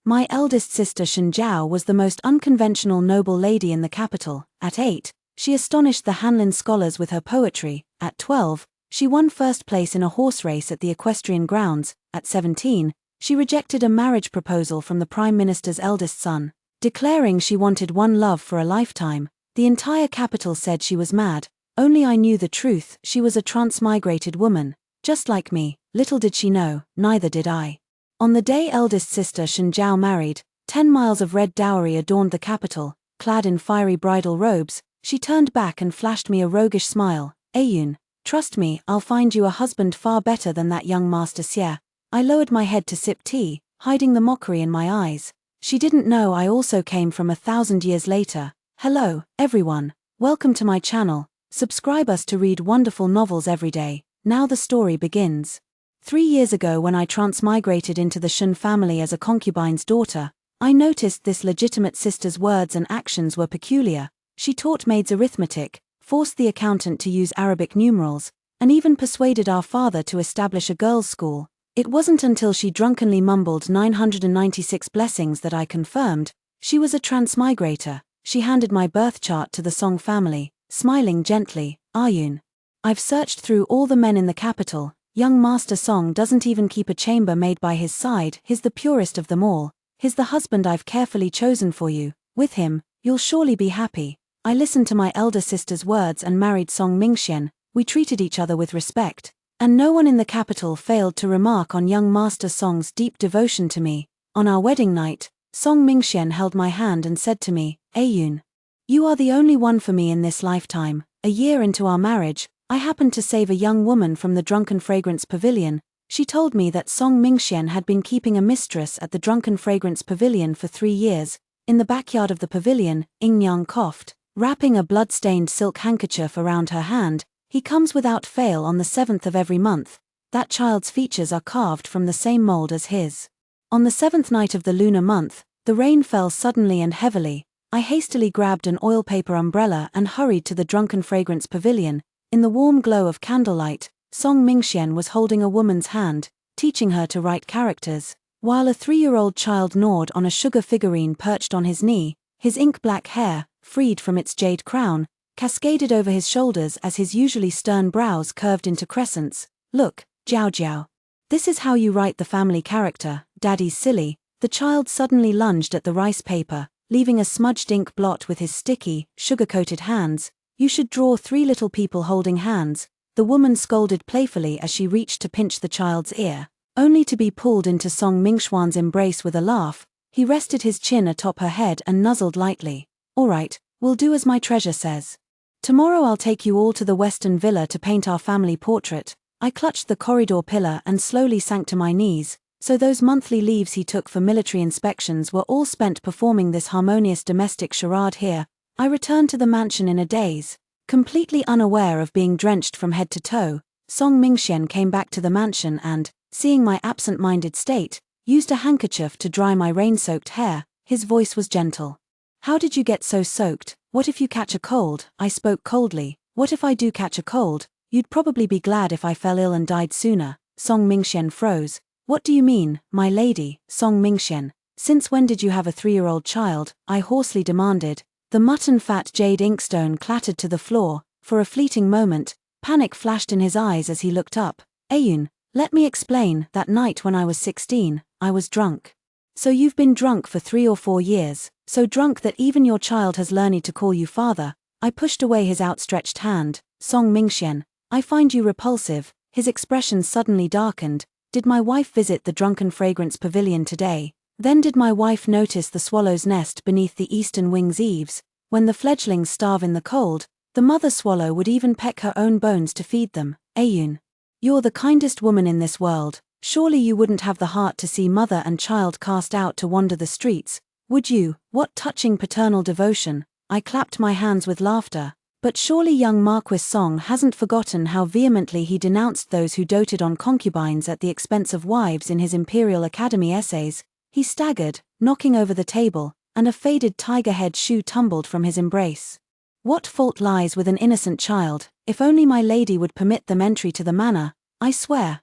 My eldest sister Shenjiao was the most unconventional noble lady in the capital. At 8, she astonished the Hanlin scholars with her poetry. At 12, she won first place in a horse race at the equestrian grounds. At 17, she rejected a marriage proposal from the Prime Minister's eldest son, declaring she wanted one love for a lifetime. The entire capital said she was mad. Only I knew the truth, she was a transmigrated woman. Just like me, little did she know, neither did I. On the day eldest sister Shenjiao married, 10 miles of red dowry adorned the capital. Clad in fiery bridal robes, she turned back and flashed me a roguish smile. Ayun, trust me, I'll find you a husband far better than that young Master Xie. I lowered my head to sip tea, hiding the mockery in my eyes. She didn't know I also came from 1,000 years later. Hello, everyone. Welcome to my channel. Subscribe us to read wonderful novels every day. Now the story begins. 3 years ago, when I transmigrated into the Shun family as a concubine's daughter, I noticed this legitimate sister's words and actions were peculiar. She taught maids arithmetic, forced the accountant to use Arabic numerals, and even persuaded our father to establish a girls' school. It wasn't until she drunkenly mumbled 996 blessings that I confirmed she was a transmigrator. She handed my birth chart to the Song family, smiling gently. Ayun, I've searched through all the men in the capital. Young Master Song doesn't even keep a chamber maid by his side. He's the purest of them all. He's the husband I've carefully chosen for you. With him, you'll surely be happy. I listened to my elder sister's words and married Song Mingxian. We treated each other with respect, and no one in the capital failed to remark on young Master Song's deep devotion to me. On our wedding night, Song Mingxian held my hand and said to me, Ayun, you are the only one for me in this lifetime. A year into our marriage, I happened to save a young woman from the Drunken Fragrance Pavilion. She told me that Song Mingxian had been keeping a mistress at the Drunken Fragrance Pavilion for 3 years. In the backyard of the pavilion, Yingyang coughed, wrapping a blood-stained silk handkerchief around her hand. He comes without fail on the 7th of every month. That child's features are carved from the same mold as his. On the 7th night of the lunar month, the rain fell suddenly and heavily. I hastily grabbed an oil paper umbrella and hurried to the Drunken Fragrance Pavilion. In the warm glow of candlelight, Song Mingxian was holding a woman's hand, teaching her to write characters, while a 3-year-old child gnawed on a sugar figurine perched on his knee. His ink-black hair, freed from its jade crown, cascaded over his shoulders as his usually stern brows curved into crescents. Look, Jiao Jiao. This is how you write the family character. Daddy's silly. The child suddenly lunged at the rice paper, leaving a smudged ink blot with his sticky, sugar-coated hands. You should draw 3 little people holding hands, the woman scolded playfully as she reached to pinch the child's ear, only to be pulled into Song Mingxuan's embrace with a laugh. He rested his chin atop her head and nuzzled lightly. All right, we'll do as my treasure says. Tomorrow I'll take you all to the Western Villa to paint our family portrait. I clutched the corridor pillar and slowly sank to my knees. So those monthly leaves he took for military inspections were all spent performing this harmonious domestic charade here. I returned to the mansion in a daze. Completely unaware of being drenched from head to toe, Song Mingxian came back to the mansion and, seeing my absent-minded state, used a handkerchief to dry my rain-soaked hair. His voice was gentle. How did you get so soaked? What if you catch a cold? I spoke coldly. What if I do catch a cold? You'd probably be glad if I fell ill and died sooner. Song Mingxian froze. What do you mean, my lady? Song Mingxian, since when did you have a 3-year-old child? I hoarsely demanded. The mutton-fat jade inkstone clattered to the floor. For a fleeting moment, panic flashed in his eyes as he looked up. Ayun, let me explain. That night when I was 16, I was drunk. So you've been drunk for 3 or 4 years, so drunk that even your child has learned to call you father. I pushed away his outstretched hand. Song Mingxian, I find you repulsive. His expression suddenly darkened. Did my wife visit the Drunken Fragrance Pavilion today? Then did my wife notice the swallow's nest beneath the eastern wing's eaves? When the fledglings starve in the cold, the mother swallow would even peck her own bones to feed them. Ayun, you're the kindest woman in this world. Surely you wouldn't have the heart to see mother and child cast out to wander the streets, would you? What touching paternal devotion. I clapped my hands with laughter. But surely young Marquis Song hasn't forgotten how vehemently he denounced those who doted on concubines at the expense of wives in his Imperial Academy essays. He staggered, knocking over the table, and a faded tiger-head shoe tumbled from his embrace. What fault lies with an innocent child? If only my lady would permit them entry to the manor. I swear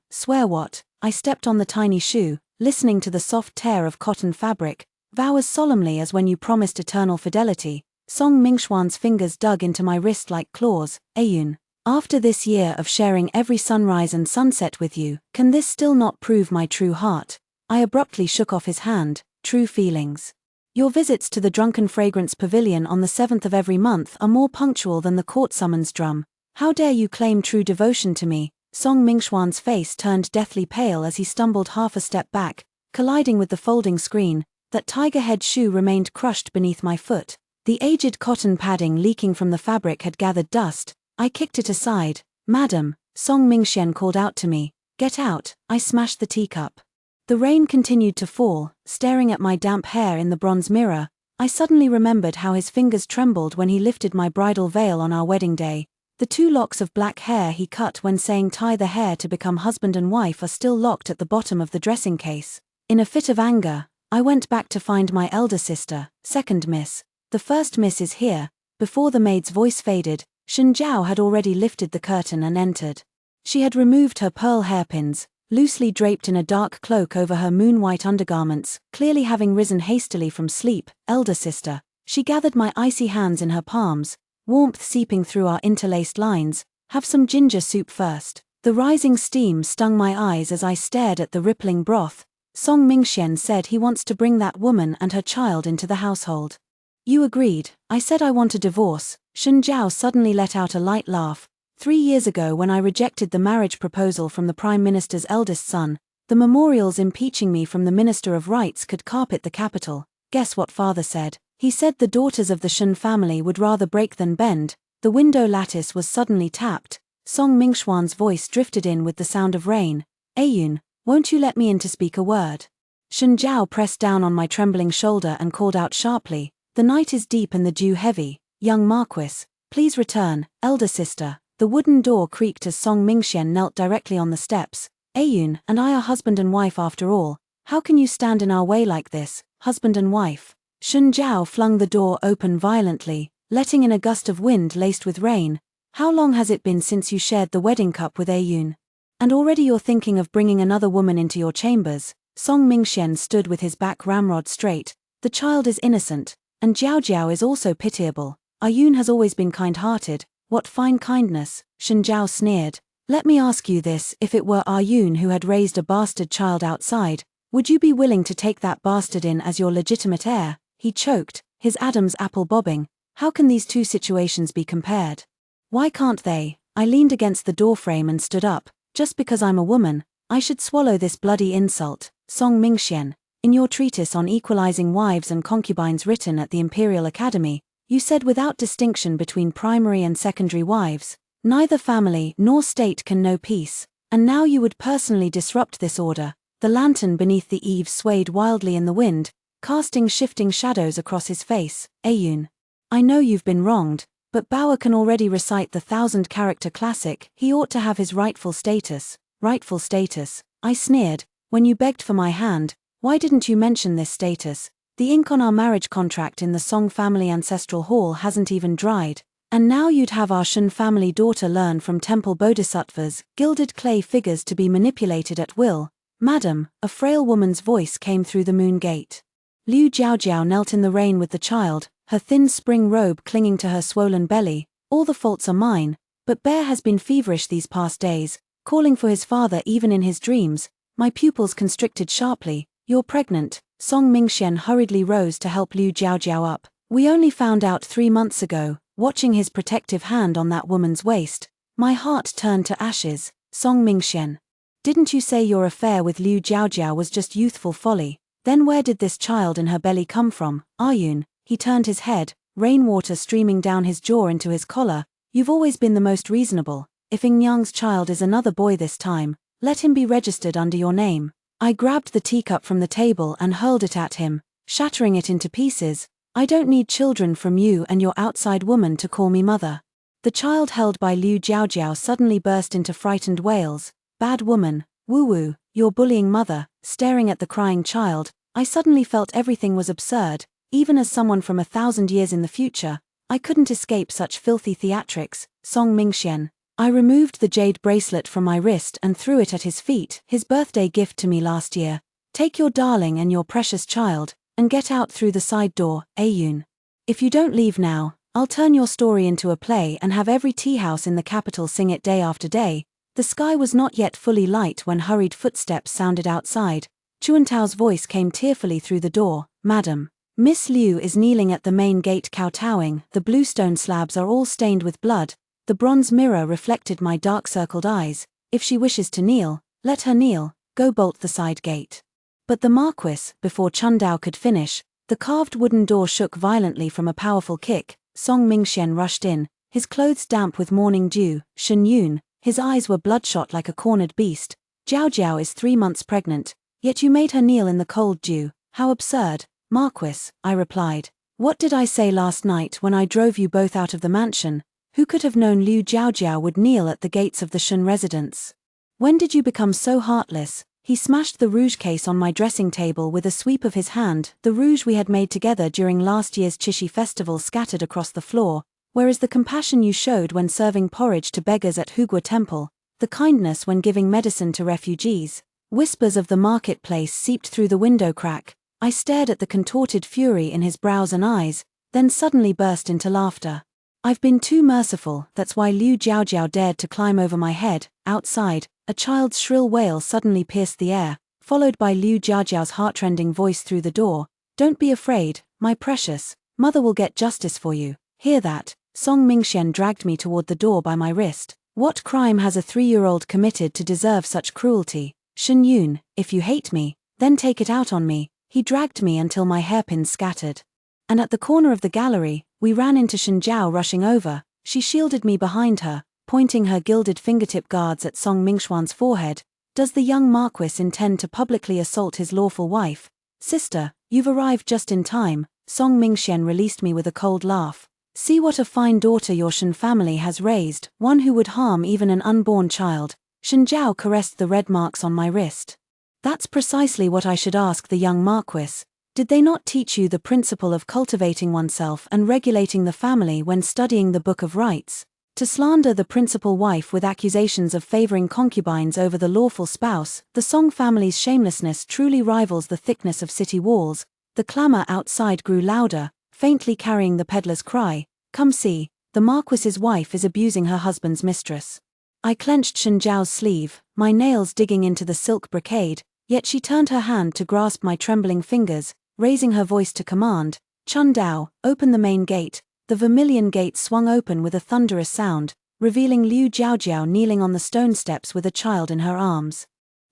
what? I stepped on the tiny shoe, listening to the soft tear of cotton fabric, vow as solemnly as when you promised eternal fidelity. Song Mingxuan's fingers dug into my wrist like claws. Ayun, after this year of sharing every sunrise and sunset with you, can this still not prove my true heart? I abruptly shook off his hand. True feelings. Your visits to the Drunken Fragrance Pavilion on the 7th of every month are more punctual than the court summons drum. How dare you claim true devotion to me? Song Mingxuan's face turned deathly pale as he stumbled half a step back, colliding with the folding screen. That tiger-head shoe remained crushed beneath my foot. The aged cotton padding leaking from the fabric had gathered dust. I kicked it aside. Madam, Song Mingxian called out to me. Get out. I smashed the teacup. The rain continued to fall. Staring at my damp hair in the bronze mirror, I suddenly remembered how his fingers trembled when he lifted my bridal veil on our wedding day. The 2 locks of black hair he cut when saying tie the hair to become husband and wife are still locked at the bottom of the dressing case. In a fit of anger, I went back to find my elder sister, second miss. The first miss is here. Before the maid's voice faded, Shen Zhao had already lifted the curtain and entered. She had removed her pearl hairpins, loosely draped in a dark cloak over her moon-white undergarments, clearly having risen hastily from sleep. Elder sister, she gathered my icy hands in her palms, warmth seeping through our interlaced lines. Have some ginger soup first. The rising steam stung my eyes as I stared at the rippling broth. Song Mingxian said he wants to bring that woman and her child into the household. You agreed. I said I want a divorce. Shen Zhao suddenly let out a light laugh. 3 years ago when I rejected the marriage proposal from the Prime Minister's eldest son, the memorials impeaching me from the Minister of Rights could carpet the capital. Guess what father said? He said the daughters of the Shen family would rather break than bend. The window lattice was suddenly tapped. Song Mingxuan's voice drifted in with the sound of rain. Ayun, won't you let me in to speak a word? Shen Zhao pressed down on my trembling shoulder and called out sharply. The night is deep and the dew heavy. Young Marquis, please return. Elder sister. The wooden door creaked as Song Mingxian knelt directly on the steps. Ayun and I are husband and wife after all. How can you stand in our way like this, husband and wife? Shen Zhao flung the door open violently, letting in a gust of wind laced with rain. How long has it been since you shared the wedding cup with Ayun? And already you're thinking of bringing another woman into your chambers. Song Mingxian stood with his back ramrod straight. The child is innocent, and Jiao Jiao is also pitiable. Ayun has always been kind-hearted. What fine kindness, Shen Zhao sneered. Let me ask you this, if it were Ayun who had raised a bastard child outside, would you be willing to take that bastard in as your legitimate heir? He choked, his Adam's apple bobbing. How can these two situations be compared? Why can't they? I leaned against the doorframe and stood up. Just because I'm a woman, I should swallow this bloody insult. Song Mingxian, in your treatise on equalizing wives and concubines written at the Imperial Academy, you said without distinction between primary and secondary wives, neither family nor state can know peace, and now you would personally disrupt this order. The lantern beneath the eaves swayed wildly in the wind, casting shifting shadows across his face. Ayun, I know you've been wronged, but Bauer can already recite the 1,000-character classic. He ought to have his rightful status. Rightful status, I sneered. When you begged for my hand, why didn't you mention this status? The ink on our marriage contract in the Song family ancestral hall hasn't even dried. And now you'd have our Shen family daughter learn from temple bodhisattvas, gilded clay figures to be manipulated at will. Madam, a frail woman's voice came through the moon gate. Liu Jiaojiao knelt in the rain with the child, her thin spring robe clinging to her swollen belly. All the faults are mine, but Bear has been feverish these past days, calling for his father even in his dreams. My pupils constricted sharply. You're pregnant. Song Mingxian hurriedly rose to help Liu Jiaojiao up. We only found out 3 months ago. Watching his protective hand on that woman's waist, my heart turned to ashes. Song Mingxian, didn't you say your affair with Liu Jiaojiao was just youthful folly? Then where did this child in her belly come from? Ayun, he turned his head, rainwater streaming down his jaw into his collar. You've always been the most reasonable. If Yingyang's child is another boy this time, let him be registered under your name. I grabbed the teacup from the table and hurled it at him, shattering it into pieces. I don't need children from you and your outside woman to call me mother. The child held by Liu Jiaojiao suddenly burst into frightened wails. Bad woman, woo-woo, your bullying mother. Staring at the crying child, I suddenly felt everything was absurd. Even as someone from 1,000 years in the future, I couldn't escape such filthy theatrics. Song Mingxian. I removed the jade bracelet from my wrist and threw it at his feet. His birthday gift to me last year. Take your darling and your precious child, and get out through the side door, Ayun. If you don't leave now, I'll turn your story into a play and have every tea house in the capital sing it day after day." The sky was not yet fully light when hurried footsteps sounded outside. Chuantao's voice came tearfully through the door. "Madam, Miss Liu is kneeling at the main gate kowtowing. The bluestone slabs are all stained with blood. The bronze mirror reflected my dark-circled eyes. If she wishes to kneel, let her kneel. Go bolt the side gate." But the Marquis, before Chundao could finish, the carved wooden door shook violently from a powerful kick. Song Mingxian rushed in, his clothes damp with morning dew. "Shen Yun," his eyes were bloodshot like a cornered beast. "Jiao Jiao is 3 months pregnant, yet you made her kneel in the cold dew. How absurd." "Marquis," I replied, "what did I say last night when I drove you both out of the mansion? Who could have known Liu Jiaojiao would kneel at the gates of the Shun residence? When did you become so heartless?" He smashed the rouge case on my dressing table with a sweep of his hand. The rouge we had made together during last year's Chishi festival scattered across the floor. "Where is the compassion you showed when serving porridge to beggars at Hugua Temple? The kindness when giving medicine to refugees?" Whispers of the marketplace seeped through the window crack. I stared at the contorted fury in his brows and eyes, then suddenly burst into laughter. "I've been too merciful, that's why Liu Jiaojiao dared to climb over my head." Outside, a child's shrill wail suddenly pierced the air, followed by Liu Jiaojiao's heartrending voice through the door. "Don't be afraid, my precious, mother will get justice for you." "Hear that?" Song Mingxian dragged me toward the door by my wrist. "What crime has a 3-year-old committed to deserve such cruelty? Shen Yun, if you hate me, then take it out on me." He dragged me until my hairpins scattered. And at the corner of the gallery, we ran into Shen Jiao rushing over. She shielded me behind her, pointing her gilded fingertip guards at Song Mingxuan's forehead. "Does the young Marquis intend to publicly assault his lawful wife?" "Sister, you've arrived just in time." Song Mingxian released me with a cold laugh. "See what a fine daughter your Shen family has raised, one who would harm even an unborn child." Shen Jiao caressed the red marks on my wrist. "That's precisely what I should ask the young Marquis. Did they not teach you the principle of cultivating oneself and regulating the family when studying the Book of Rights? To slander the principal wife with accusations of favoring concubines over the lawful spouse, the Song family's shamelessness truly rivals the thickness of city walls." The clamor outside grew louder, faintly carrying the peddler's cry, "Come see, the Marquis's wife is abusing her husband's mistress." I clenched Shen Jiao's sleeve, my nails digging into the silk brocade, yet she turned her hand to grasp my trembling fingers, raising her voice to command, "Chundao, open the main gate." The vermilion gate swung open with a thunderous sound, revealing Liu Jiaojiao kneeling on the stone steps with a child in her arms.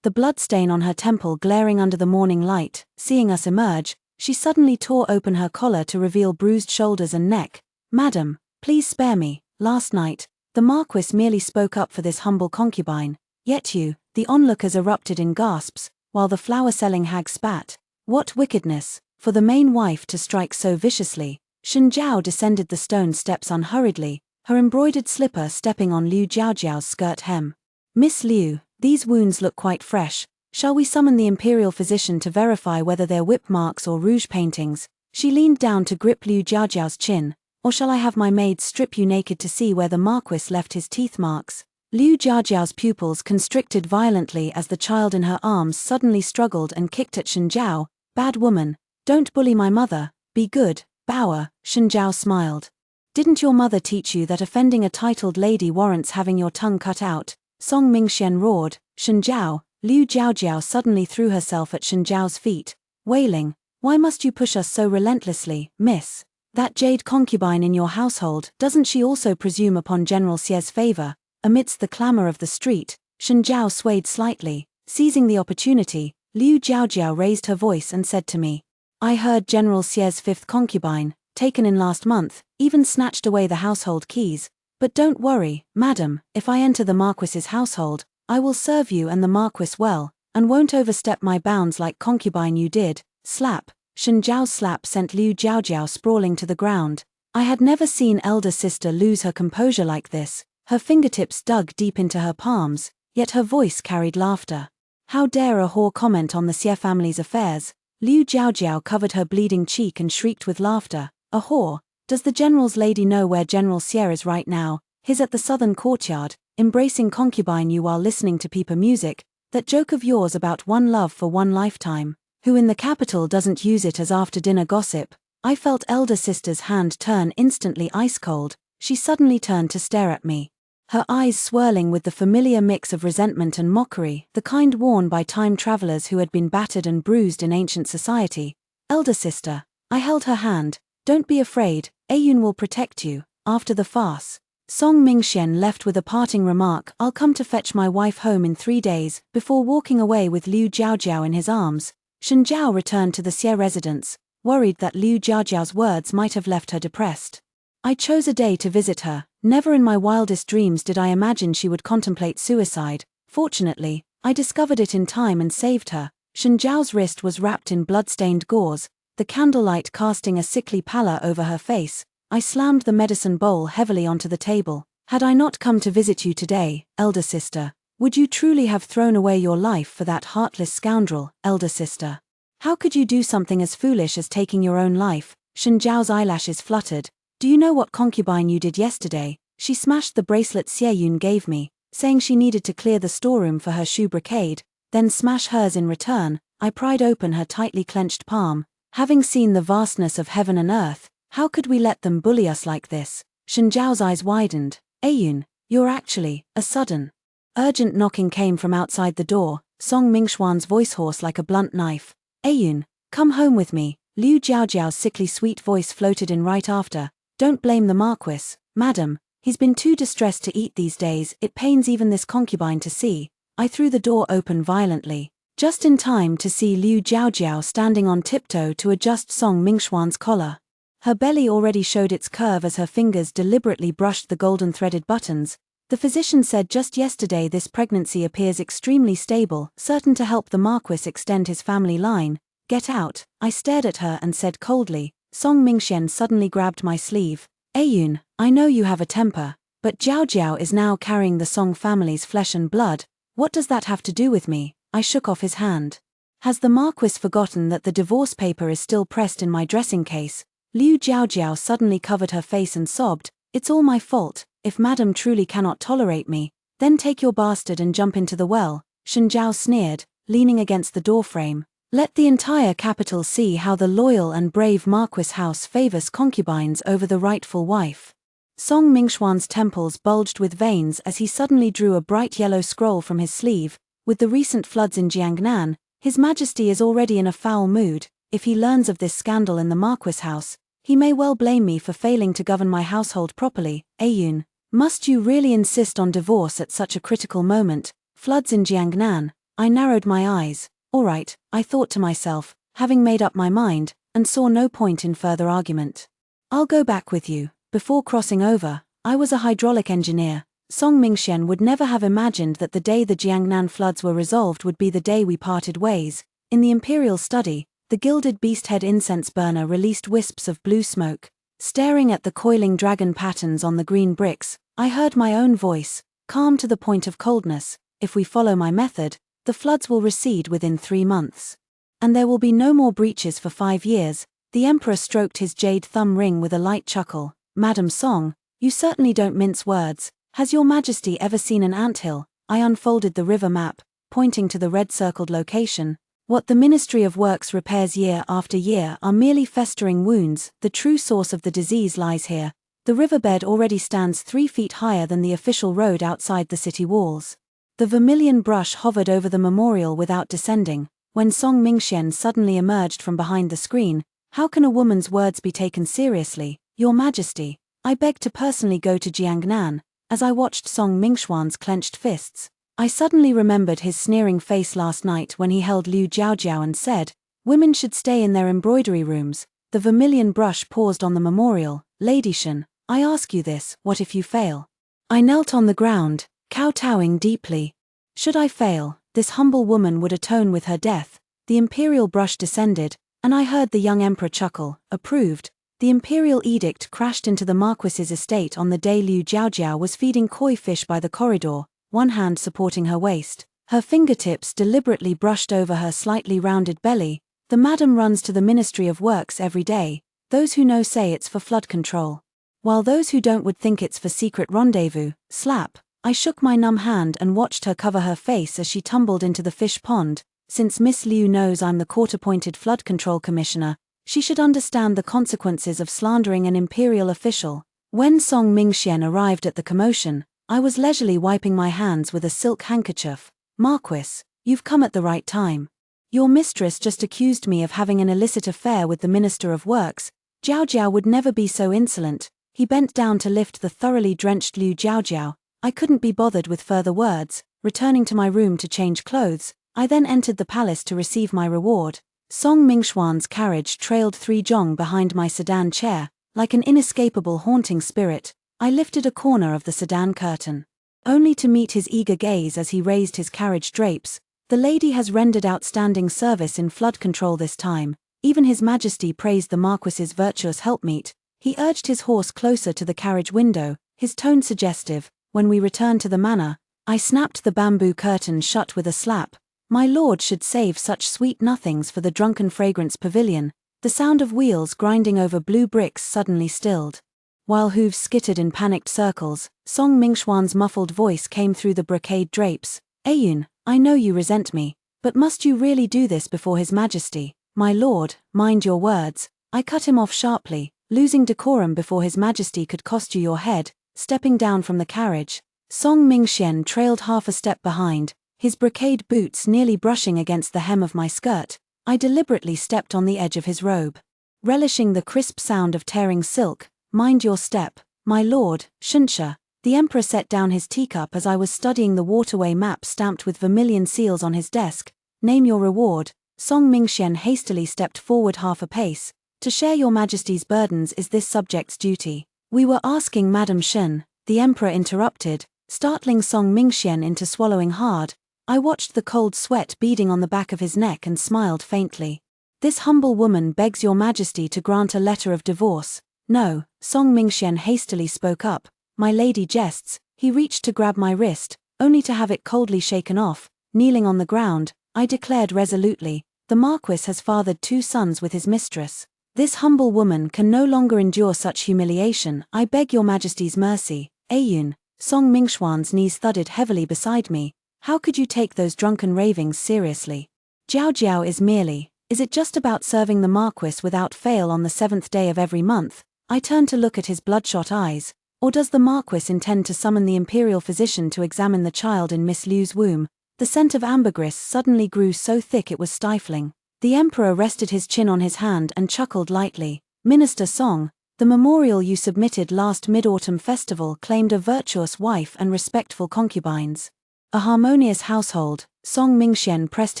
The bloodstain on her temple glaring under the morning light. Seeing us emerge, she suddenly tore open her collar to reveal bruised shoulders and neck. "Madam, please spare me. Last night, the Marquis merely spoke up for this humble concubine. Yet you," the onlookers erupted in gasps, while the flower-selling hag spat. "What wickedness, for the main wife to strike so viciously." Shen Jiao descended the stone steps unhurriedly, her embroidered slipper stepping on Liu Jiaojiao's skirt hem. "Miss Liu, these wounds look quite fresh. Shall we summon the imperial physician to verify whether they're whip marks or rouge paintings?" She leaned down to grip Liu Jiaojiao's chin. "Or shall I have my maid strip you naked to see where the Marquis left his teeth marks?" Liu Jiaojiao's pupils constricted violently as the child in her arms suddenly struggled and kicked at Shen Jiao. "Bad woman, don't bully my mother, be good, Bower." Shen Jiao smiled. "Didn't your mother teach you that offending a titled lady warrants having your tongue cut out?" Song Mingxian roared. "Shen Jiao." Liu Jiaojiao suddenly threw herself at Shen Jiao's feet, wailing, "Why must you push us so relentlessly, miss? That jade concubine in your household, doesn't she also presume upon General Xie's favor?" Amidst the clamor of the street, Shen Jiao swayed slightly. Seizing the opportunity, Liu Jiaojiao raised her voice and said to me, "I heard General Xie's 5th concubine, taken in last month, even snatched away the household keys. But don't worry, madam, if I enter the Marquis's household, I will serve you and the Marquis well, and won't overstep my bounds like concubine you did." Slap. Shen Jiao's slap sent Liu Jiaojiao sprawling to the ground. I had never seen elder sister lose her composure like this. Her fingertips dug deep into her palms, yet her voice carried laughter. "How dare a whore comment on the Xie family's affairs?" Liu Jiaojiao covered her bleeding cheek and shrieked with laughter. "A whore? Does the general's lady know where General Xie is right now? He's at the southern courtyard, embracing concubine you while listening to pipa music." That joke of yours about one love for one lifetime, who in the capital doesn't use it as after-dinner gossip? I felt elder sister's hand turn instantly ice-cold. She suddenly turned to stare at me. Her eyes swirling with the familiar mix of resentment and mockery, the kind worn by time travelers who had been battered and bruised in ancient society. Elder sister. I held her hand. Don't be afraid, Ayun will protect you. After the farce, Song Mingxian left with a parting remark, I'll come to fetch my wife home in 3 days, before walking away with Liu Jiaojiao in his arms. Shen Jiao returned to the Xie residence, worried that Liu Jiaojiao's words might have left her depressed. I chose a day to visit her. Never in my wildest dreams did I imagine she would contemplate suicide. Fortunately, I discovered it in time and saved her. Shen Jiao's wrist was wrapped in blood-stained gauze, the candlelight casting a sickly pallor over her face. I slammed the medicine bowl heavily onto the table. Had I not come to visit you today, elder sister, would you truly have thrown away your life for that heartless scoundrel, elder sister? How could you do something as foolish as taking your own life? Shen Jiao's eyelashes fluttered. Do you know what concubine you did yesterday? She smashed the bracelet Xie Yun gave me, saying she needed to clear the storeroom for her shoe brocade, then smash hers in return. I pried open her tightly clenched palm. Having seen the vastness of heaven and earth, how could we let them bully us like this? Shen Jiao's eyes widened. Ayun, you're actually, a sudden. Urgent knocking came from outside the door, Song Mingxuan's voice hoarse like a blunt knife. Ayun, come home with me. Liu Jiaojiao's sickly sweet voice floated in right after. Don't blame the Marquis, madam, he's been too distressed to eat these days, it pains even this concubine to see. I threw the door open violently, just in time to see Liu Jiaojiao standing on tiptoe to adjust Song Mingxuan's collar. Her belly already showed its curve as her fingers deliberately brushed the golden-threaded buttons. The physician said just yesterday this pregnancy appears extremely stable, certain to help the Marquis extend his family line. Get out, I stared at her and said coldly. Song Mingxian suddenly grabbed my sleeve. Ayun, I know you have a temper, but Jiaojiao is now carrying the Song family's flesh and blood. What does that have to do with me? I shook off his hand. Has the Marquis forgotten that the divorce paper is still pressed in my dressing case? Liu Jiaojiao suddenly covered her face and sobbed. It's all my fault. If madam truly cannot tolerate me, then take your bastard and jump into the well. Shen Jiao sneered, leaning against the doorframe. Let the entire capital see how the loyal and brave Marquis house favors concubines over the rightful wife. Song Mingxuan's temples bulged with veins as he suddenly drew a bright yellow scroll from his sleeve. With the recent floods in Jiangnan, His Majesty is already in a foul mood. If he learns of this scandal in the Marquis house, he may well blame me for failing to govern my household properly. Ayun, must you really insist on divorce at such a critical moment? Floods in Jiangnan. I narrowed my eyes. All right, I thought to myself, having made up my mind, and saw no point in further argument. I'll go back with you. Before crossing over, I was a hydraulic engineer. Song Mingxian would never have imagined that the day the Jiangnan floods were resolved would be the day we parted ways. In the imperial study, the gilded beast-head incense burner released wisps of blue smoke. Staring at the coiling dragon patterns on the green bricks, I heard my own voice, calm to the point of coldness. If we follow my method, the floods will recede within 3 months. And there will be no more breaches for 5 years. The emperor stroked his jade thumb ring with a light chuckle. Madam Song, you certainly don't mince words. Has your Majesty ever seen an anthill? I unfolded the river map, pointing to the red-circled location. What the Ministry of Works repairs year after year are merely festering wounds. The true source of the disease lies here. The riverbed already stands 3 feet higher than the official road outside the city walls. The vermilion brush hovered over the memorial without descending. When Song Mingxian suddenly emerged from behind the screen, how can a woman's words be taken seriously? Your Majesty, I beg to personally go to Jiangnan. As I watched Song Mingxuan's clenched fists, I suddenly remembered his sneering face last night when he held Liu Jiaojiao and said, women should stay in their embroidery rooms. The vermilion brush paused on the memorial. Lady Shen, I ask you this, what if you fail? I knelt on the ground, kowtowing deeply. Should I fail, this humble woman would atone with her death. The imperial brush descended, and I heard the young emperor chuckle. Approved. The imperial edict crashed into the Marquis's estate on the day Liu Jiaojiao was feeding koi fish by the corridor, one hand supporting her waist. Her fingertips deliberately brushed over her slightly rounded belly. The madam runs to the Ministry of Works every day. Those who know say it's for flood control, while those who don't would think it's for secret rendezvous. Slap. I shook my numb hand and watched her cover her face as she tumbled into the fish pond. Since Miss Liu knows I'm the court-appointed flood control commissioner, she should understand the consequences of slandering an imperial official. When Song Mingxian arrived at the commotion, I was leisurely wiping my hands with a silk handkerchief. Marquis, you've come at the right time. Your mistress just accused me of having an illicit affair with the Minister of Works. Jiao Jiao would never be so insolent. He bent down to lift the thoroughly drenched Liu Jiao. I couldn't be bothered with further words. Returning to my room to change clothes, I then entered the palace to receive my reward. Song Mingxuan's carriage trailed 3 zhong behind my sedan chair. Like an inescapable haunting spirit, I lifted a corner of the sedan curtain, only to meet his eager gaze as he raised his carriage drapes. The lady has rendered outstanding service in flood control this time. Even His Majesty praised the Marquis's virtuous helpmeet. He urged his horse closer to the carriage window, his tone suggestive. When we returned to the manor, I snapped the bamboo curtain shut with a slap. My lord should save such sweet nothings for the drunken fragrance pavilion. The sound of wheels grinding over blue bricks suddenly stilled. While hooves skittered in panicked circles, Song Mingxuan's muffled voice came through the brocade drapes. Ayun, I know you resent me, but must you really do this before His Majesty? My lord, mind your words. I cut him off sharply. Losing decorum before His Majesty could cost you your head. Stepping down from the carriage, Song Mingxian trailed half a step behind, his brocade boots nearly brushing against the hem of my skirt. I deliberately stepped on the edge of his robe, relishing the crisp sound of tearing silk. Mind your step, my lord, Shunsha. The emperor set down his teacup as I was studying the waterway map stamped with vermilion seals on his desk. Name your reward. Song Mingxian hastily stepped forward half a pace. To share your Majesty's burdens is this subject's duty. We were asking Madame Shen, the emperor interrupted, startling Song Mingxian into swallowing hard. I watched the cold sweat beading on the back of his neck and smiled faintly. This humble woman begs your Majesty to grant a letter of divorce. No, Song Mingxian hastily spoke up. My lady jests. He reached to grab my wrist, only to have it coldly shaken off. Kneeling on the ground, I declared resolutely, the Marquis has fathered 2 sons with his mistress. This humble woman can no longer endure such humiliation. I beg your Majesty's mercy. Ayun. Song Mingxuan's knees thudded heavily beside me. How could you take those drunken ravings seriously? Jiao Jiao is it just about serving the Marquis without fail on the 7th day of every month? I turned to look at his bloodshot eyes. Or does the Marquis intend to summon the imperial physician to examine the child in Miss Liu's womb? The scent of ambergris suddenly grew so thick it was stifling. The emperor rested his chin on his hand and chuckled lightly. Minister Song, the memorial you submitted last Mid-Autumn Festival claimed a virtuous wife and respectful concubines. A harmonious household. Song Mingxian pressed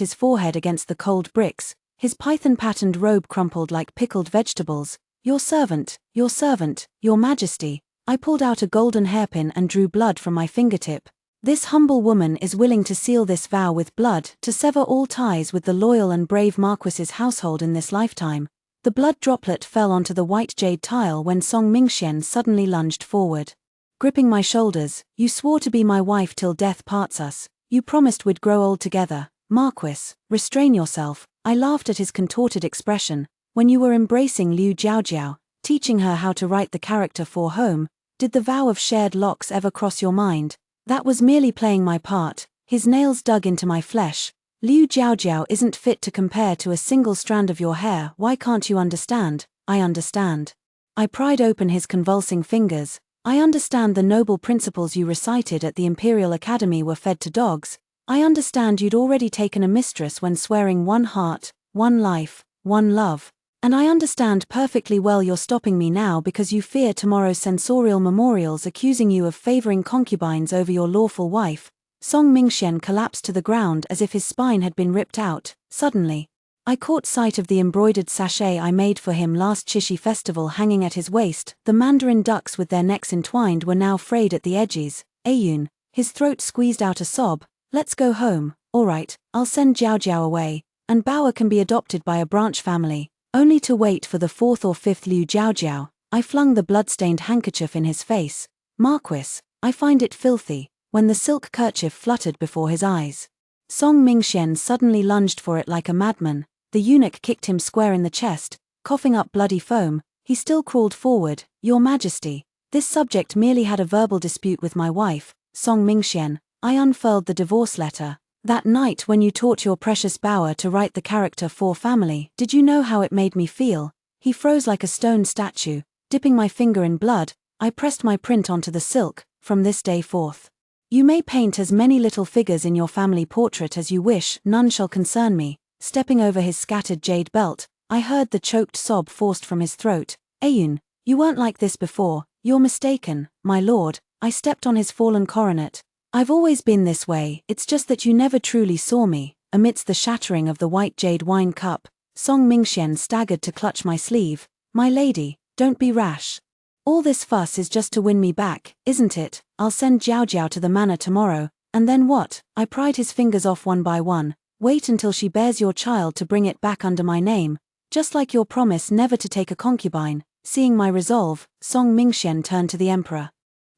his forehead against the cold bricks, his python-patterned robe crumpled like pickled vegetables. Your servant, your Majesty. I pulled out a golden hairpin and drew blood from my fingertip. This humble woman is willing to seal this vow with blood, to sever all ties with the loyal and brave Marquis's household in this lifetime. The blood droplet fell onto the white jade tile when Song Mingxian suddenly lunged forward. Gripping my shoulders, you swore to be my wife till death parts us. You promised we'd grow old together. Marquis, restrain yourself. I laughed at his contorted expression. When you were embracing Liu Jiao, teaching her how to write the character for home, did the vow of shared locks ever cross your mind? That was merely playing my part. His nails dug into my flesh. Liu Jiao isn't fit to compare to a single strand of your hair. Why can't you understand? I understand. I pried open his convulsing fingers. I understand the noble principles you recited at the Imperial Academy were fed to dogs. I understand you'd already taken a mistress when swearing one heart, one life, one love. And I understand perfectly well you're stopping me now because you fear tomorrow's censorial memorials accusing you of favoring concubines over your lawful wife. Song Mingxian collapsed to the ground as if his spine had been ripped out. Suddenly, I caught sight of the embroidered sachet I made for him last Chishi festival hanging at his waist. The mandarin ducks with their necks entwined were now frayed at the edges. Ayun, his throat squeezed out a sob. Let's go home. All right, I'll send Jiao away, and Bao can be adopted by a branch family. Only to wait for the 4th or 5th Liu Jiao. I flung the blood-stained handkerchief in his face. Marquis, I find it filthy. When the silk kerchief fluttered before his eyes, Song Mingxian suddenly lunged for it like a madman. The eunuch kicked him square in the chest, coughing up bloody foam. He still crawled forward. Your Majesty, this subject merely had a verbal dispute with my wife. Song Mingxian, I unfurled the divorce letter. That night when you taught your precious Bauer to write the character for family, did you know how it made me feel? He froze like a stone statue. Dipping my finger in blood, I pressed my print onto the silk. From this day forth, you may paint as many little figures in your family portrait as you wish, none shall concern me. Stepping over his scattered jade belt, I heard the choked sob forced from his throat. Ayun, you weren't like this before, you're mistaken, my lord. I stepped on his fallen coronet. I've always been this way, it's just that you never truly saw me. Amidst the shattering of the white jade wine cup, Song Mingxian staggered to clutch my sleeve. My lady, don't be rash. All this fuss is just to win me back, isn't it? I'll send Jiao Jiao to the manor tomorrow, and then what? I pried his fingers off one by one. Wait until she bears your child to bring it back under my name, just like your promise never to take a concubine. Seeing my resolve, Song Mingxian turned to the emperor.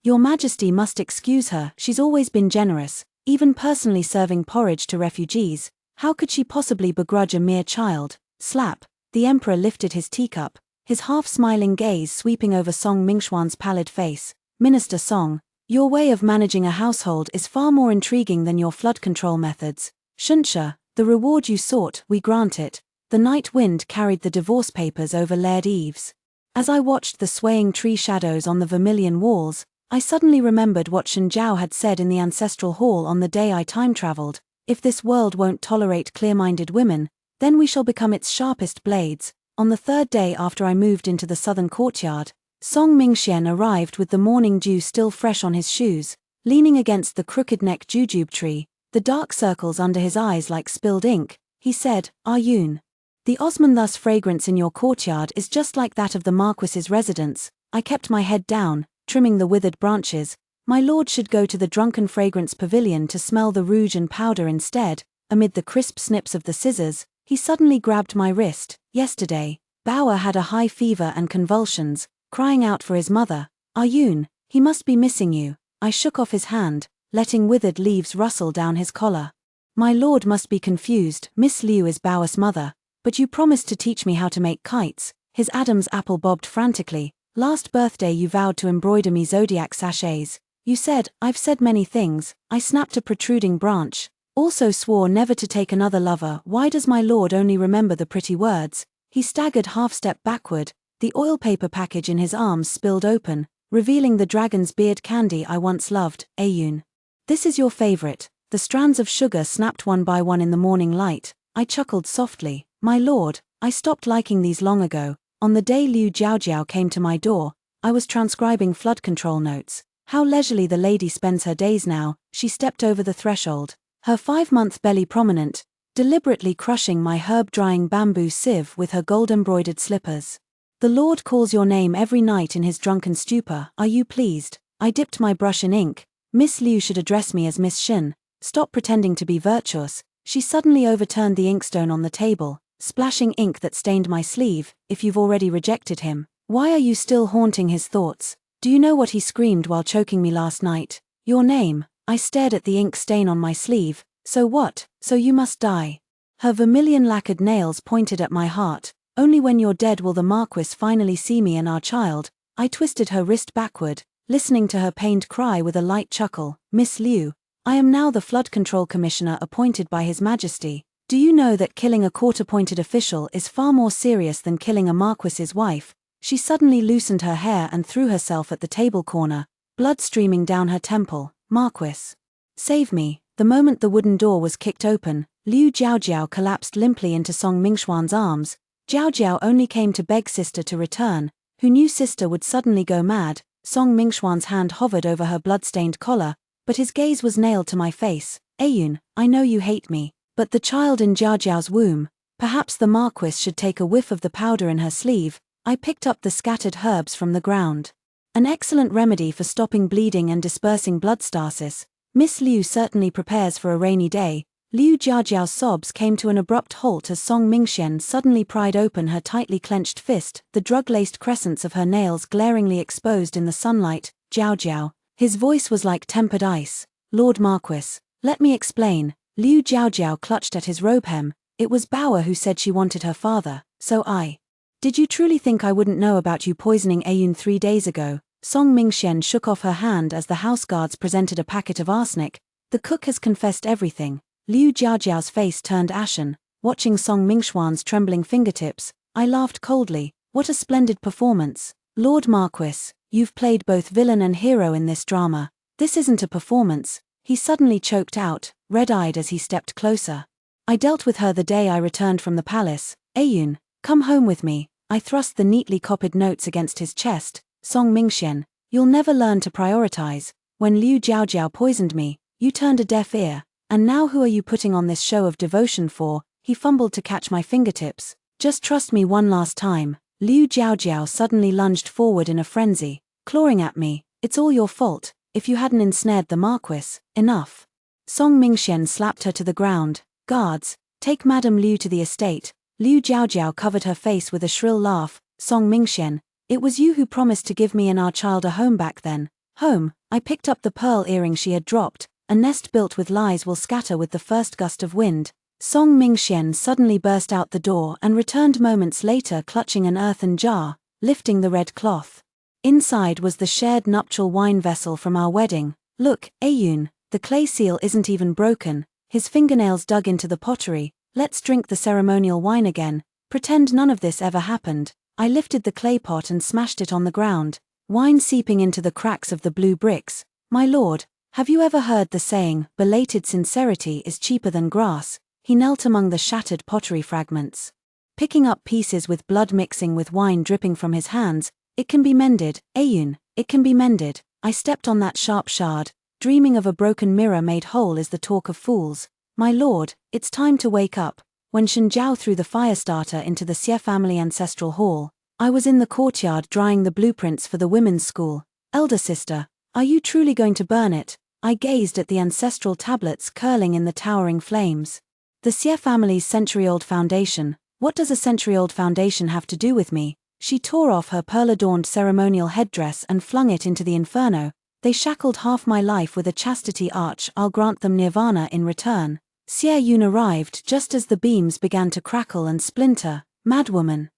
Your Majesty must excuse her, she's always been generous, even personally serving porridge to refugees. How could she possibly begrudge a mere child? Slap. The emperor lifted his teacup, his half-smiling gaze sweeping over Song Mingxuan's pallid face. Minister Song, your way of managing a household is far more intriguing than your flood control methods. Shunsha, the reward you sought, we grant it. The night wind carried the divorce papers over layered eaves. As I watched the swaying tree shadows on the vermilion walls, I suddenly remembered what Shen Zhao had said in the ancestral hall on the day I time-traveled. If this world won't tolerate clear-minded women, then we shall become its sharpest blades. On the third day after I moved into the southern courtyard, Song Mingxian arrived with the morning dew still fresh on his shoes, leaning against the crooked-neck jujube tree, the dark circles under his eyes like spilled ink. He said, Ayun, the osmanthus fragrance in your courtyard is just like that of the Marquis's residence. I kept my head down, trimming the withered branches. My lord should go to the drunken fragrance pavilion to smell the rouge and powder instead. Amid the crisp snips of the scissors, he suddenly grabbed my wrist. Yesterday, Bauer had a high fever and convulsions, crying out for his mother. Ayun, he must be missing you. I shook off his hand, letting withered leaves rustle down his collar. My lord must be confused. Miss Liu is Bauer's mother, but you promised to teach me how to make kites. His Adam's apple bobbed frantically. Last birthday you vowed to embroider me zodiac sachets. You said, I've said many things. I snapped a protruding branch. Also swore never to take another lover. Why does my lord only remember the pretty words? He staggered half-step backward. The oil paper package in his arms spilled open, revealing the dragon's beard candy I once loved. Ayun, this is your favorite. The strands of sugar snapped one by one in the morning light. I chuckled softly. My lord, I stopped liking these long ago. On the day Liu Jiaojiao came to my door, I was transcribing flood control notes. How leisurely the lady spends her days now. She stepped over the threshold, her 5-month belly prominent, deliberately crushing my herb-drying bamboo sieve with her gold-embroidered slippers. The Lord calls your name every night in his drunken stupor. Are you pleased? I dipped my brush in ink. Miss Liu should address me as Miss Shin. Stop pretending to be virtuous. She suddenly overturned the inkstone on the table, splashing ink that stained my sleeve. If you've already rejected him, why are you still haunting his thoughts? Do you know what he screamed while choking me last night? Your name. I stared at the ink stain on my sleeve. So what? So you must die. Her vermilion lacquered nails pointed at my heart. Only when you're dead will the Marquis finally see me and our child. I twisted her wrist backward, listening to her pained cry with a light chuckle. Miss Liu, I am now the Flood Control Commissioner appointed by His Majesty. Do you know that killing a court-appointed official is far more serious than killing a Marquis's wife? She suddenly loosened her hair and threw herself at the table corner, blood streaming down her temple. Marquis, save me. The moment the wooden door was kicked open, Liu Jiaojiao collapsed limply into Song Mingxuan's arms. Jiaojiao only came to beg sister to return, who knew sister would suddenly go mad. Song Mingxuan's hand hovered over her blood-stained collar, but his gaze was nailed to my face. Ayun, I know you hate me, but the child in Jiaojiao's womb, perhaps the Marquis should take a whiff of the powder in her sleeve. I picked up the scattered herbs from the ground. An excellent remedy for stopping bleeding and dispersing bloodstasis. Miss Liu certainly prepares for a rainy day. Liu Jiaojiao's sobs came to an abrupt halt as Song Mingxian suddenly pried open her tightly clenched fist, the drug-laced crescents of her nails glaringly exposed in the sunlight. Jiaojiao. His voice was like tempered ice. Lord Marquis, let me explain. Liu Jiaojiao clutched at his robe hem. It was Bauer who said she wanted her father, so I... Did you truly think I wouldn't know about you poisoning Ayun 3 days ago? Song Mingxian shook off her hand as the house guards presented a packet of arsenic. The cook has confessed everything. Liu Jiaojiao's face turned ashen. Watching Song Mingxuan's trembling fingertips, I laughed coldly. What a splendid performance. Lord Marquis, you've played both villain and hero in this drama. This isn't a performance. He suddenly choked out, red-eyed as he stepped closer. I dealt with her the day I returned from the palace. Ayun, come home with me. I thrust the neatly copied notes against his chest. Song Mingxian, you'll never learn to prioritize. When Liu Jiaojiao poisoned me, you turned a deaf ear. And now who are you putting on this show of devotion for? He fumbled to catch my fingertips. Just trust me one last time. Liu Jiaojiao suddenly lunged forward in a frenzy, clawing at me. It's all your fault. If you hadn't ensnared the Marquis, enough. Song Mingxian slapped her to the ground. Guards, take Madame Liu to the estate. Liu Jiaojiao covered her face with a shrill laugh. Song Mingxian, it was you who promised to give me and our child a home back then. Home? I picked up the pearl earring she had dropped. A nest built with lies will scatter with the first gust of wind. Song Mingxian suddenly burst out the door and returned moments later clutching an earthen jar, lifting the red cloth. Inside was the shared nuptial wine vessel from our wedding. Look, Ayun, the clay seal isn't even broken. His fingernails dug into the pottery. Let's drink the ceremonial wine again. Pretend none of this ever happened. I lifted the clay pot and smashed it on the ground, wine seeping into the cracks of the blue bricks. My lord, have you ever heard the saying, belated sincerity is cheaper than grass? He knelt among the shattered pottery fragments, picking up pieces with blood mixing with wine dripping from his hands. It can be mended, Ayun, it can be mended. I stepped on that sharp shard. Dreaming of a broken mirror made whole is the talk of fools. My lord, it's time to wake up. When Shen Zhao threw the fire starter into the Xie family ancestral hall, I was in the courtyard drying the blueprints for the women's school. Elder sister, are you truly going to burn it? I gazed at the ancestral tablets curling in the towering flames. The Xie family's century-old foundation. What does a century-old foundation have to do with me? She tore off her pearl-adorned ceremonial headdress and flung it into the inferno. They shackled half my life with a chastity arch. I'll grant them nirvana in return. Xie Yun arrived just as the beams began to crackle and splinter. Madwoman.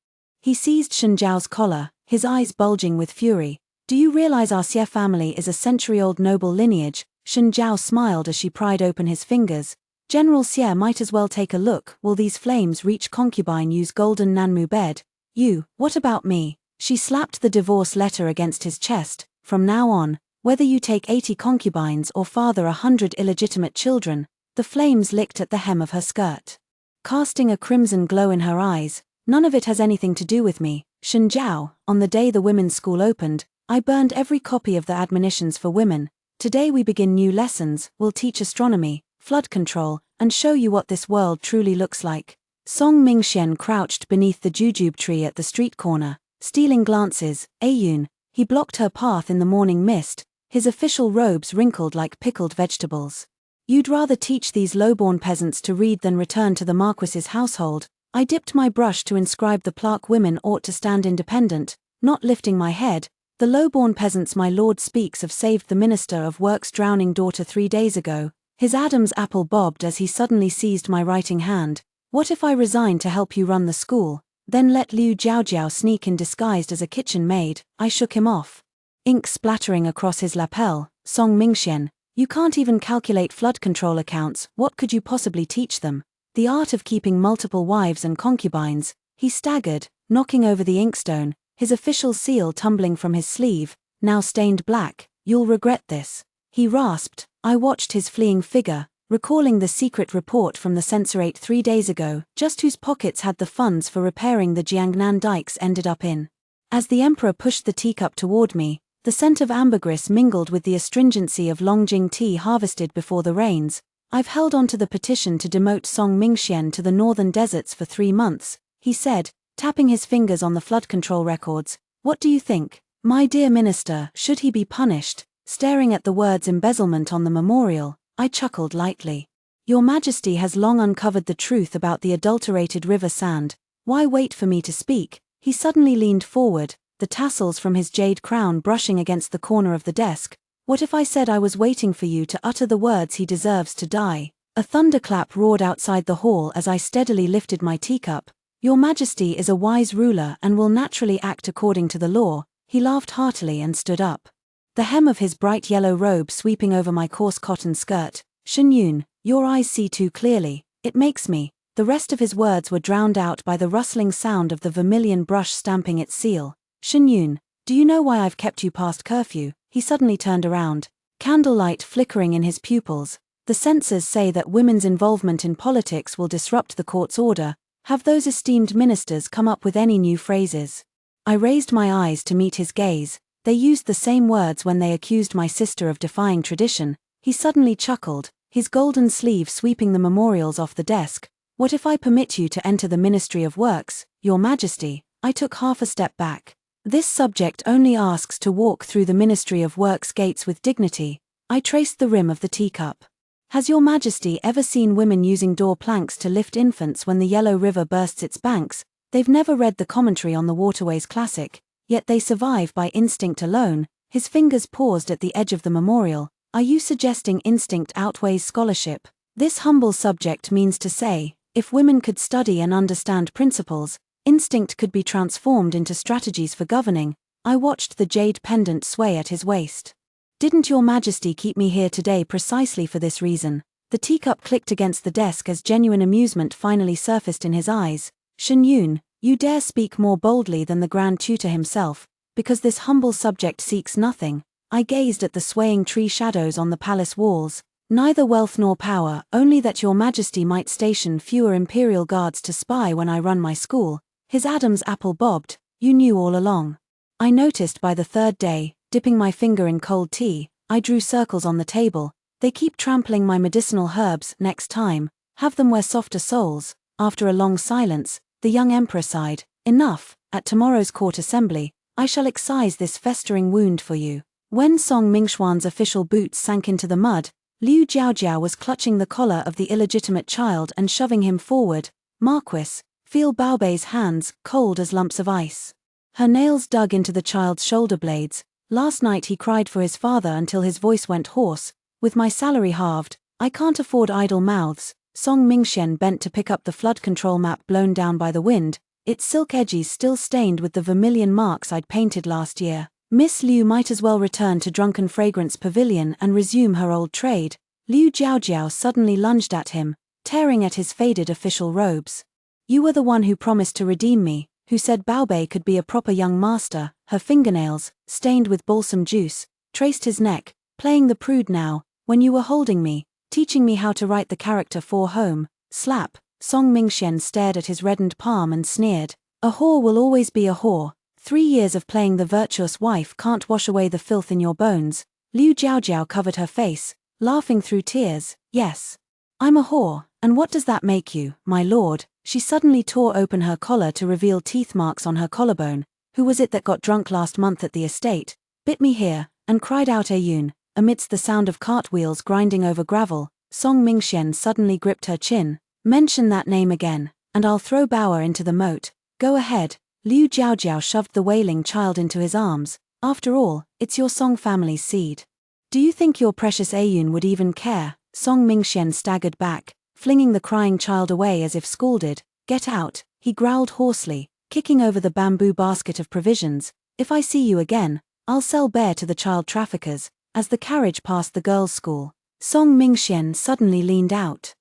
He seized Shen Zhao's collar, his eyes bulging with fury. Do you realize our Xie family is a century-old noble lineage? Shen Zhao smiled as she pried open his fingers. General Xie might as well take a look. Will these flames reach concubine use golden Nanmu bed? You, what about me? She slapped the divorce letter against his chest. From now on, whether you take 80 concubines or father 100 illegitimate children. The flames licked at the hem of her skirt, casting a crimson glow in her eyes. None of it has anything to do with me. Shen Zhao, on the day the women's school opened, I burned every copy of the admonitions for women. Today we begin new lessons. We'll teach astronomy, flood control, and show you what this world truly looks like. Song Mingxian crouched beneath the jujube tree at the street corner, stealing glances. Ayun, he blocked her path in the morning mist, his official robes wrinkled like pickled vegetables. You'd rather teach these low-born peasants to read than return to the Marquis's household. I dipped my brush to inscribe the plaque women ought to stand independent, not lifting my head. The low-born peasants my lord speaks of saved the Minister of Work's drowning daughter 3 days ago. His Adam's apple bobbed as he suddenly seized my writing hand. What if I resign to help you run the school, then let Liu Jiaojiao sneak in disguised as a kitchen maid? I shook him off. Ink splattering across his lapel. Song Mingxian, you can't even calculate flood control accounts. What could you possibly teach them? The art of keeping multiple wives and concubines. He staggered, knocking over the inkstone, his official seal tumbling from his sleeve, now stained black. You'll regret this. He rasped. I watched his fleeing figure, recalling the secret report from the censorate 3 days ago, just whose pockets had the funds for repairing the Jiangnan dikes ended up in. As the emperor pushed the teacup toward me, the scent of ambergris mingled with the astringency of Longjing tea harvested before the rains. I've held on to the petition to demote Song Mingxian to the northern deserts for 3 months, he said, tapping his fingers on the flood control records. What do you think? My dear minister, should he be punished? Staring at the words embezzlement on the memorial, I chuckled lightly. Your Majesty has long uncovered the truth about the adulterated river sand. Why wait for me to speak? He suddenly leaned forward, the tassels from his jade crown brushing against the corner of the desk. What if I said I was waiting for you to utter the words he deserves to die? A thunderclap roared outside the hall as I steadily lifted my teacup. Your Majesty is a wise ruler and will naturally act according to the law. He laughed heartily and stood up. The hem of his bright yellow robe sweeping over my coarse cotton skirt. Shen Yun, your eyes see too clearly, it makes me. The rest of his words were drowned out by the rustling sound of the vermilion brush stamping its seal. Shen Yun, do you know why I've kept you past curfew? He suddenly turned around, candlelight flickering in his pupils. The censors say that women's involvement in politics will disrupt the court's order. Have those esteemed ministers come up with any new phrases? I raised my eyes to meet his gaze. They used the same words when they accused my sister of defying tradition. He suddenly chuckled, his golden sleeve sweeping the memorials off the desk. What if I permit you to enter the Ministry of Works, Your Majesty? I took half a step back. This subject only asks to walk through the Ministry of Works gates with dignity. I traced the rim of the teacup. Has Your Majesty ever seen women using door planks to lift infants when the Yellow River bursts its banks? They've never read the commentary on the Waterways Classic, yet they survive by instinct alone. His fingers paused at the edge of the memorial. Are you suggesting instinct outweighs scholarship? This humble subject means to say, if women could study and understand principles, instinct could be transformed into strategies for governing. I watched the jade pendant sway at his waist. Didn't Your Majesty keep me here today precisely for this reason? The teacup clicked against the desk as genuine amusement finally surfaced in his eyes. Shen Yun, you dare speak more boldly than the Grand Tutor himself, because this humble subject seeks nothing. I gazed at the swaying tree shadows on the palace walls. Neither wealth nor power, only that Your Majesty might station fewer imperial guards to spy when I run my school. His Adam's apple bobbed. You knew all along. I noticed by the third day, dipping my finger in cold tea, I drew circles on the table. They keep trampling my medicinal herbs. Next time, have them wear softer soles. After a long silence, the young emperor sighed. Enough, at tomorrow's court assembly, I shall excise this festering wound for you. When Song Mingxuan's official boots sank into the mud, Liu Jiaojiao was clutching the collar of the illegitimate child and shoving him forward. Marquis, feel Baobei's hands, cold as lumps of ice. Her nails dug into the child's shoulder blades. Last night he cried for his father until his voice went hoarse. With my salary halved, I can't afford idle mouths. Song Mingxian bent to pick up the flood control map blown down by the wind, its silk edges still stained with the vermilion marks I'd painted last year. Miss Liu might as well return to Drunken Fragrance Pavilion and resume her old trade. Liu Jiaojiao suddenly lunged at him, tearing at his faded official robes. You were the one who promised to redeem me, who said Baobei could be a proper young master. Her fingernails, stained with balsam juice, traced his neck, playing the prude now, when you were holding me, teaching me how to write the character for home. Slap. Song Mingxian stared at his reddened palm and sneered. A whore will always be a whore. 3 years of playing the virtuous wife can't wash away the filth in your bones. Liu Jiaojiao covered her face, laughing through tears. Yes. I'm a whore, and what does that make you, my lord? She suddenly tore open her collar to reveal teeth marks on her collarbone. Who was it that got drunk last month at the estate, bit me here, and cried out Ayun, amidst the sound of cartwheels grinding over gravel? Song Mingxian suddenly gripped her chin. Mention that name again, and I'll throw Bauer into the moat. Go ahead. Liu Jiaojiao shoved the wailing child into his arms. After all, it's your Song family's seed. Do you think your precious Ayun would even care? Song Mingxian staggered back, flinging the crying child away as if scalded. Get out, he growled hoarsely, kicking over the bamboo basket of provisions. If I see you again, I'll sell bear to the child traffickers. As the carriage passed the girls' school, Song Mingxian suddenly leaned out,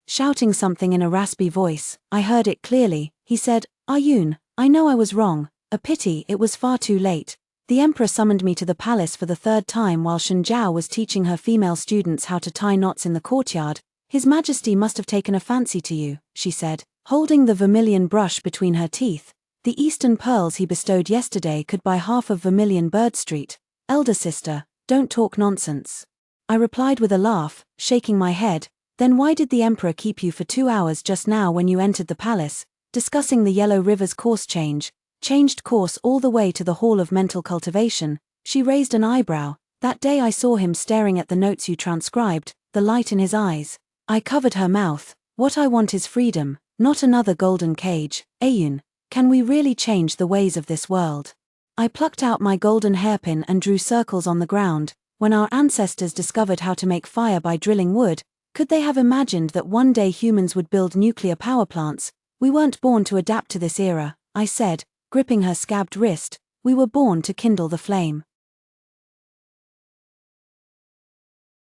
shouting something in a raspy voice. I heard it clearly. He said, Ayun, I know I was wrong. A pity it was far too late. The emperor summoned me to the palace for the third time while Shen Zhao was teaching her female students how to tie knots in the courtyard. His Majesty must have taken a fancy to you, she said, holding the vermilion brush between her teeth. The Eastern pearls he bestowed yesterday could buy half of Vermilion Bird Street. Elder sister, don't talk nonsense. I replied with a laugh, shaking my head. Then why did the emperor keep you for 2 hours just now when you entered the palace, discussing the Yellow River's course change? Changed course all the way to the Hall of Mental Cultivation. She raised an eyebrow. That day I saw him staring at the notes you transcribed, the light in his eyes. I covered her mouth. What I want is freedom, not another golden cage. Ayun, can we really change the ways of this world? I plucked out my golden hairpin and drew circles on the ground. When our ancestors discovered how to make fire by drilling wood, could they have imagined that one day humans would build nuclear power plants? We weren't born to adapt to this era, I said, gripping her scabbed wrist. We were born to kindle the flame.